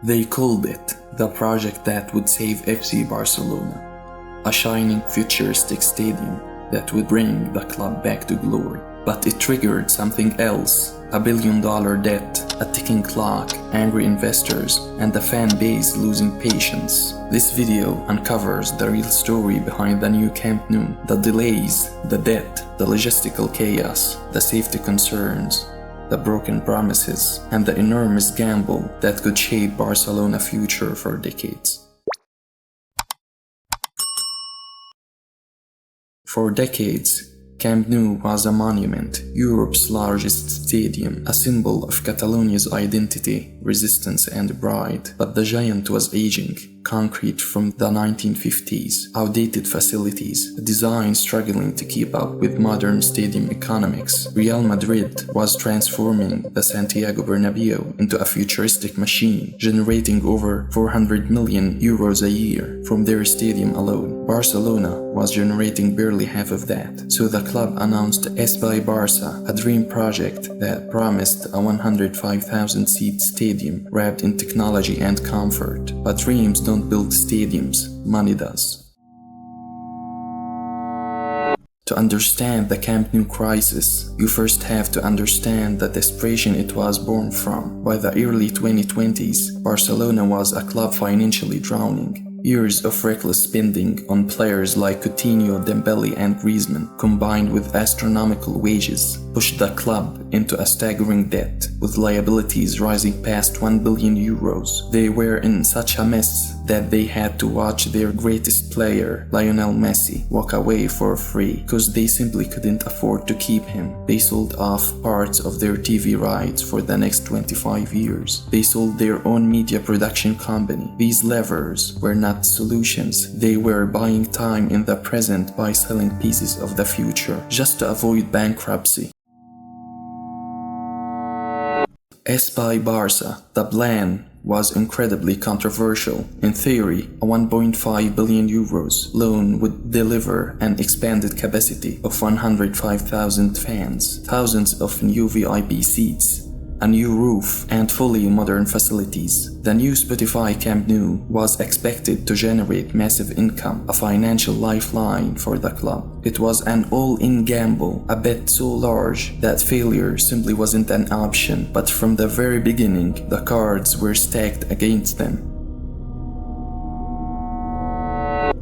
They called it the project that would save FC Barcelona, a shining futuristic stadium that would bring the club back to glory. But it triggered something else: a billion-dollar debt, a ticking clock, angry investors, and a fan base losing patience. This video uncovers the real story behind the new Camp Nou: the delays, the debt, the logistical chaos, the safety concerns, the broken promises, and the enormous gamble that could shape Barcelona's future for decades. For decades, Camp Nou was a monument, Europe's largest stadium, a symbol of Catalonia's identity, resistance, and pride. But the giant was aging. Concrete from the 1950s, outdated facilities, a design struggling to keep up with modern stadium economics. Real Madrid was transforming the Santiago Bernabeu into a futuristic machine, generating over 400 million euros a year from their stadium alone. Barcelona was generating barely half of that, so the club announced FC Barça, a dream project that promised a 105,000-seat stadium wrapped in technology and comfort. But dreams don't build stadiums, money does. To understand the Camp Nou crisis, you first have to understand the desperation it was born from. By the early 2020s, Barcelona was a club financially drowning. Years of reckless spending on players like Coutinho, Dembele, and Griezmann, combined with astronomical wages, pushed the club into a staggering debt, with liabilities rising past 1 billion euros. They were in such a mess that they had to watch their greatest player, Lionel Messi, walk away for free because they simply couldn't afford to keep him. They sold off parts of their TV rights for the next 25 years. They sold their own media production company. These levers were not solutions. They were buying time in the present by selling pieces of the future just to avoid bankruptcy. FC Barça, the plan was incredibly controversial. In theory, a 1.5 billion euros loan would deliver an expanded capacity of 105,000 fans, thousands of new VIP seats, a new roof, and fully modern facilities. The new Spotify Camp Nou was expected to generate massive income, a financial lifeline for the club. It was an all-in gamble, a bet so large that failure simply wasn't an option, but from the very beginning, the cards were stacked against them.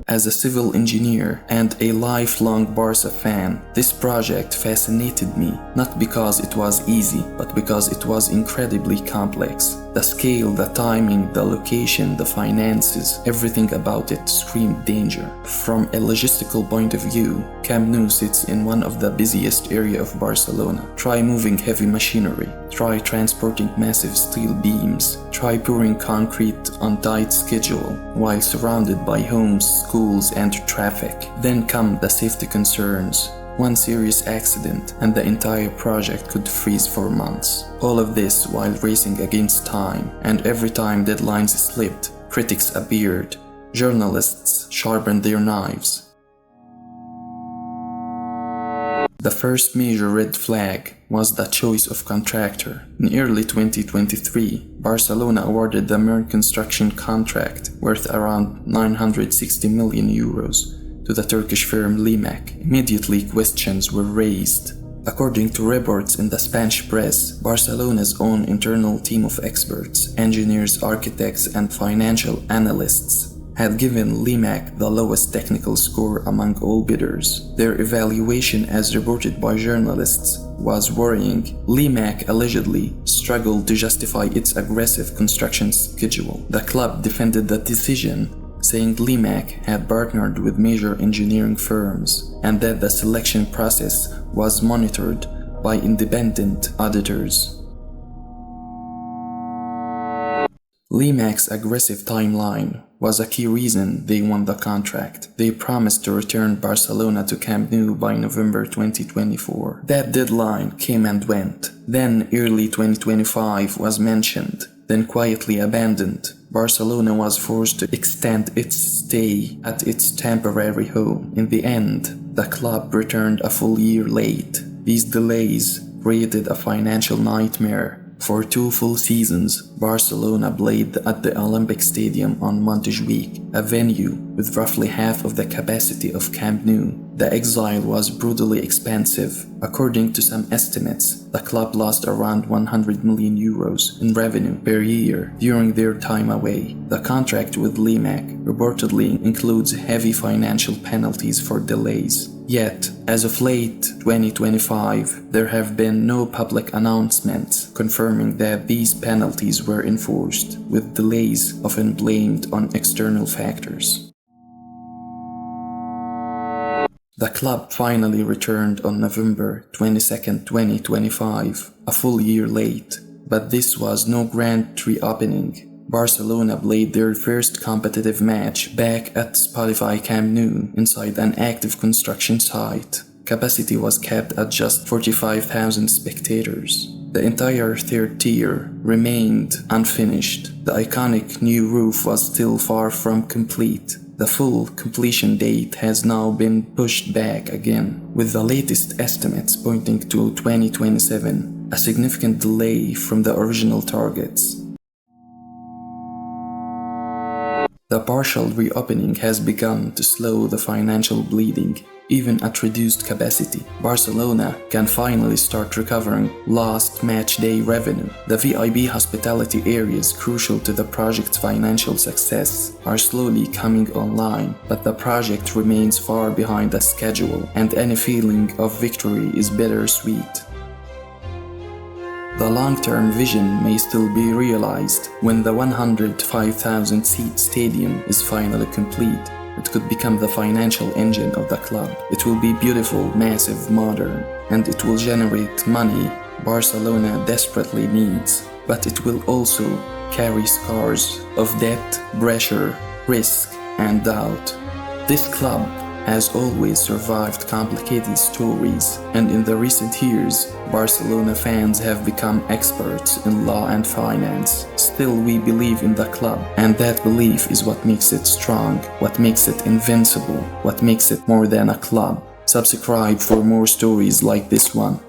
As a civil engineer and a lifelong Barca fan, this project fascinated me, not because it was easy, but because it was incredibly complex. The scale, the timing, the location, the finances, everything about it screamed danger. From a logistical point of view, Camp Nou sits in one of the busiest areas of Barcelona. Try moving heavy machinery, try transporting massive steel beams, try pouring concrete on tight schedule while surrounded by homes, schools, and traffic. Then come the safety concerns. One serious accident and the entire project could freeze for months. All of this while racing against time, and every time deadlines slipped, critics appeared, journalists sharpened their knives. The first major red flag was the choice of contractor. In early 2023, Barcelona awarded the Main construction contract worth around 960 million euros to the Turkish firm Limak. Immediately questions were raised. According to reports in the Spanish press, Barcelona's own internal team of experts, engineers, architects, and financial analysts had given Limak the lowest technical score among all bidders. Their evaluation, as reported by journalists, was worrying. Limak allegedly struggled to justify its aggressive construction schedule. The club defended the decision, saying Limak had partnered with major engineering firms and that the selection process was monitored by independent auditors. Limak's aggressive timeline was a key reason they won the contract. They promised to return Barcelona to Camp Nou by November 2024. That deadline came and went. Then early 2025 was mentioned, then quietly abandoned. Barcelona was forced to extend its stay at its temporary home. In the end, the club returned a full year late. These delays created a financial nightmare For 2 full seasons, Barcelona played at the Olympic Stadium on Montjuic, a venue with roughly half of the capacity of Camp Nou. The exile was brutally expensive. According to some estimates, the club lost around 100 million euros in revenue per year during their time away. The contract with Limac reportedly includes heavy financial penalties for delays. Yet, as of late 2025, there have been no public announcements confirming that these penalties were enforced, with delays often blamed on external factors. The club finally returned on November 22, 2025, a full year late, but this was no grand reopening. Barcelona played their first competitive match back at Spotify Camp Nou inside an active construction site. Capacity was kept at just 45,000 spectators. The entire third tier remained unfinished. The iconic new roof was still far from complete. The full completion date has now been pushed back again, with the latest estimates pointing to 2027, a significant delay from the original targets. The partial reopening has begun to slow the financial bleeding. Even at reduced capacity, Barcelona can finally start recovering lost match day revenue. The VIP hospitality areas crucial to the project's financial success are slowly coming online, but the project remains far behind the schedule, and any feeling of victory is bittersweet. The long-term vision may still be realized when the 105,000-seat stadium is finally complete. It could become the financial engine of the club. It will be beautiful, massive, modern, and it will generate money Barcelona desperately needs. But it will also carry scars of debt, pressure, risk, and doubt. This club has always survived complicated stories, and in the recent years, Barcelona fans have become experts in law and finance. Still, we believe in the club, and that belief is what makes it strong, what makes it invincible, what makes it more than a club. Subscribe for more stories like this one.